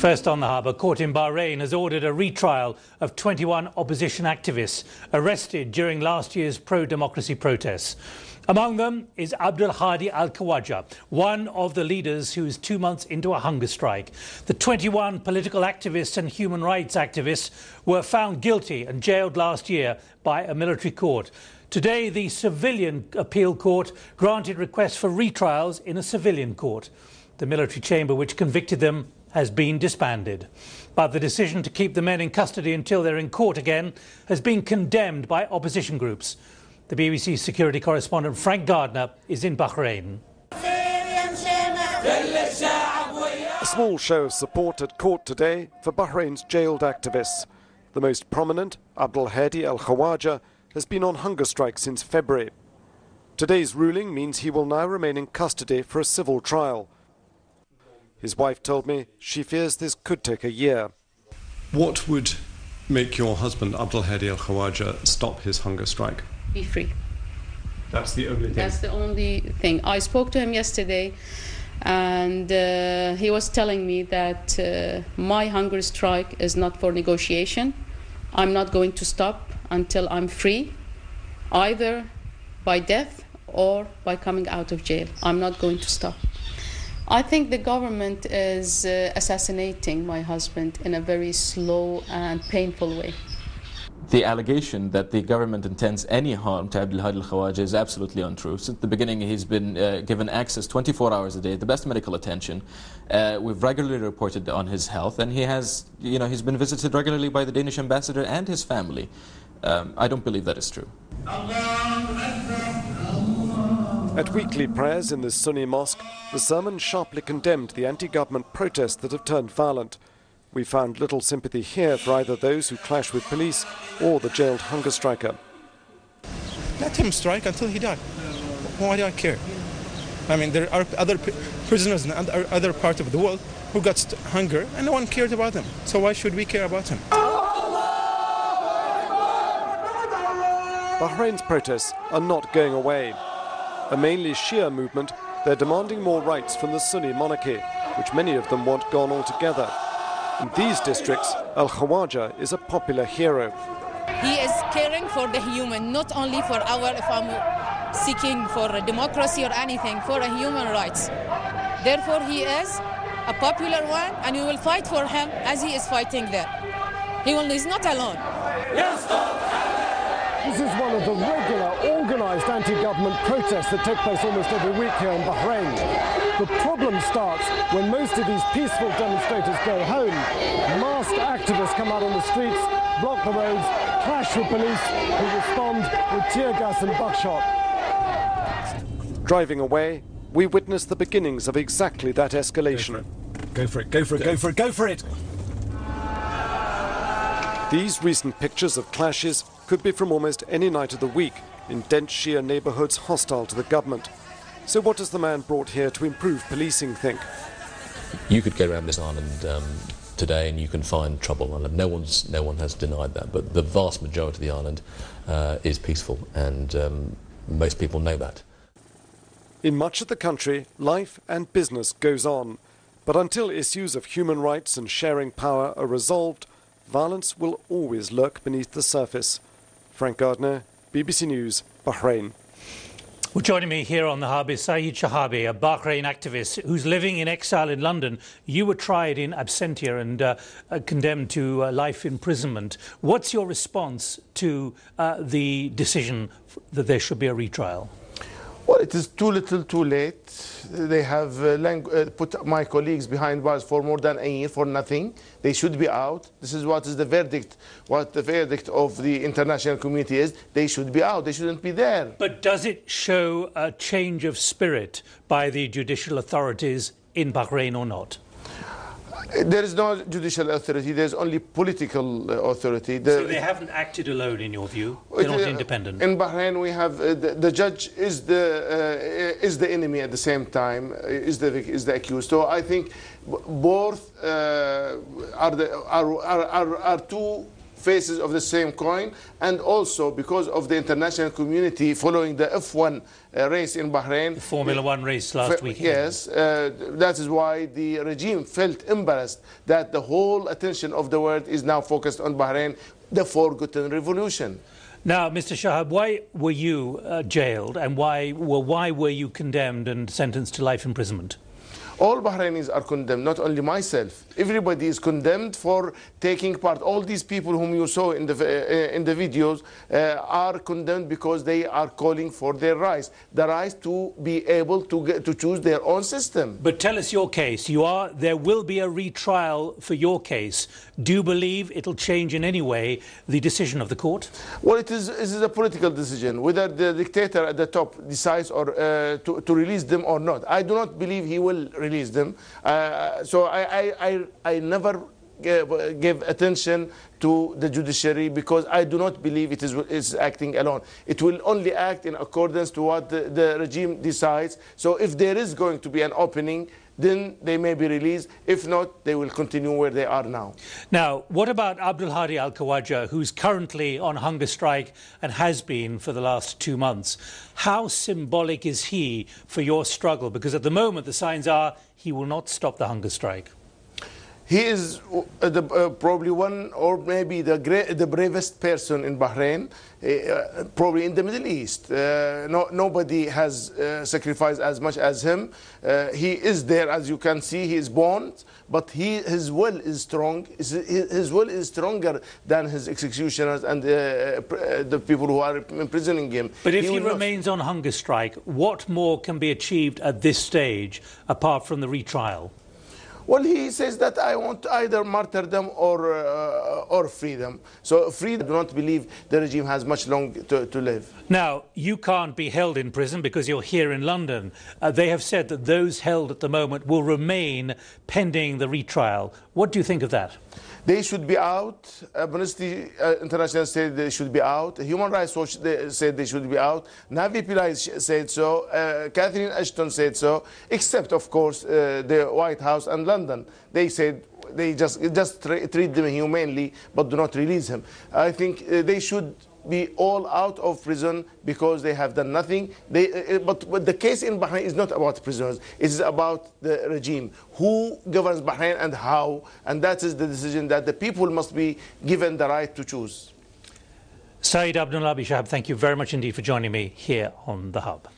First on the harbour, court in Bahrain has ordered a retrial of 21 opposition activists arrested during last year's pro-democracy protests. Among them is Saeed AlShahabi, one of the leaders who is 2 months into a hunger strike. The 21 political activists and human rights activists were found guilty and jailed last year by a military court. Today, the civilian appeal court granted requests for retrials in a civilian court. The military chamber which convicted them has been disbanded. But the decision to keep the men in custody until they're in court again has been condemned by opposition groups. The BBC security correspondent Frank Gardner is in Bahrain. A small show of support at court today for Bahrain's jailed activists. The most prominent, Saeed AlShahabi, has been on hunger strike since February. Today's ruling means he will now remain in custody for a civil trial. His wife told me she fears this could take a year. What would make your husband, Saeed AlShahabi, stop his hunger strike? Be free. That's the only thing? That's the only thing. I spoke to him yesterday and he was telling me that my hunger strike is not for negotiation. I'm not going to stop until I'm free, either by death or by coming out of jail. I'm not going to stop. I think the government is assassinating my husband in a very slow and painful way. The allegation that the government intends any harm to Saeed AlShahabi is absolutely untrue. Since the beginning, he's been given access 24 hours a day, the best medical attention. We've regularly reported on his health, and he has, he's been visited regularly by the Danish ambassador and his family. I don't believe that is true. At weekly prayers in the Sunni mosque, the sermon sharply condemned the anti-government protests that have turned violent. We found little sympathy here for either those who clash with police or the jailed hunger striker. Let him strike until he dies. Why do I care? I mean, there are other prisoners in other parts of the world who got hunger and no one cared about them. So why should we care about him? Bahrain's protests are not going away. A mainly Shia movement, they're demanding more rights from the Sunni monarchy, which many of them want gone altogether. In these districts, AlShahabi is a popular hero. He is caring for the human, not only for if I'm seeking for democracy or anything, for human rights. Therefore, he is a popular one, and we will fight for him as he is fighting there. He's not alone. This is one of the regular, organised anti-government protests that take place almost every week here in Bahrain. The problem starts when most of these peaceful demonstrators go home. Masked activists come out on the streets, block the roads, clash with police, who respond with tear gas and buckshot. Driving away, we witness the beginnings of exactly that escalation. Go for it, go for it, go for it, go for it! These recent pictures of clashes could be from almost any night of the week in dense Shia neighbourhoods hostile to the government. So what does the man brought here to improve policing think? You could go around this island today and you can find trouble, and no one has denied that, but the vast majority of the island is peaceful, and most people know that. In much of the country, life and business goes on, but until issues of human rights and sharing power are resolved, violence will always lurk beneath the surface. Frank Gardner, BBC News, Bahrain. Well, joining me here on the hub is Saeed Shehabi, a Bahrain activist who's living in exile in London. You were tried in absentia and condemned to life imprisonment. What's your response to the decision that there should be a retrial? Well, it is too little, too late. They have put my colleagues behind bars for more than a year for nothing. They should be out. This is what is the verdict. What the verdict of the international community is. They should be out. They shouldn't be there. But does it show a change of spirit by the judicial authorities in Bahrain or not? There is no judicial authority. There's only political authority. So they haven't acted alone, in your view? They're not independent? In Bahrain, we have the judge is the enemy at the same time, is the accused. So I think both are too faces of the same coin, and also because of the international community following the F1 race in Bahrain. The Formula One race last week. Yes, that is why the regime felt embarrassed that the whole attention of the world is now focused on Bahrain, the forgotten revolution. Now, Mr. Shahab, why were you jailed, and why were you condemned and sentenced to life imprisonment? All Bahrainis are condemned, not only myself. Everybody is condemned for taking part. All these people whom you saw in the videos are condemned because they are calling for their rights, the right to be able to choose their own system. But tell us your case. There will be a retrial for your case. Do you believe it'll change in any way the decision of the court? Well, it is a political decision, whether the dictator at the top decides or to release them or not. I do not believe he will release them. So I never give attention to the judiciary because I do not believe it is acting alone. It will only act in accordance to what the regime decides. So if there is going to be an opening, then they may be released. If not, they will continue where they are now. Now, what about Abdul Hadi Al-Khawaja, who's currently on hunger strike and has been for the last 2 months? How symbolic is he for your struggle? Because at the moment, the signs are he will not stop the hunger strike. He is probably one or maybe the bravest person in Bahrain, probably in the Middle East. Nobody has sacrificed as much as him. He is there, as you can see. He is born, but his will is strong. His will is stronger than his executioners and the people who are imprisoning him. But if he remains on hunger strike, what more can be achieved at this stage apart from the retrial? Well, he says that I want either martyrdom or freedom. So freedom, I do not believe the regime has much long to live. Now, you can't be held in prison because you're here in London. They have said that those held at the moment will remain pending the retrial. What do you think of that? They should be out. Amnesty International said they should be out. Human Rights Watch said they should be out. Navi Pillai said so. Catherine Ashton said so. Except, of course, the White House and London. They said they just treat them humanely, but do not release him. I think they should be all out of prison because they have done nothing. But the case in Bahrain is not about prisoners. It is about the regime. Who governs Bahrain and how? And that is the decision that the people must be given the right to choose. Saeed AlShahabi, thank you very much indeed for joining me here on The Hub.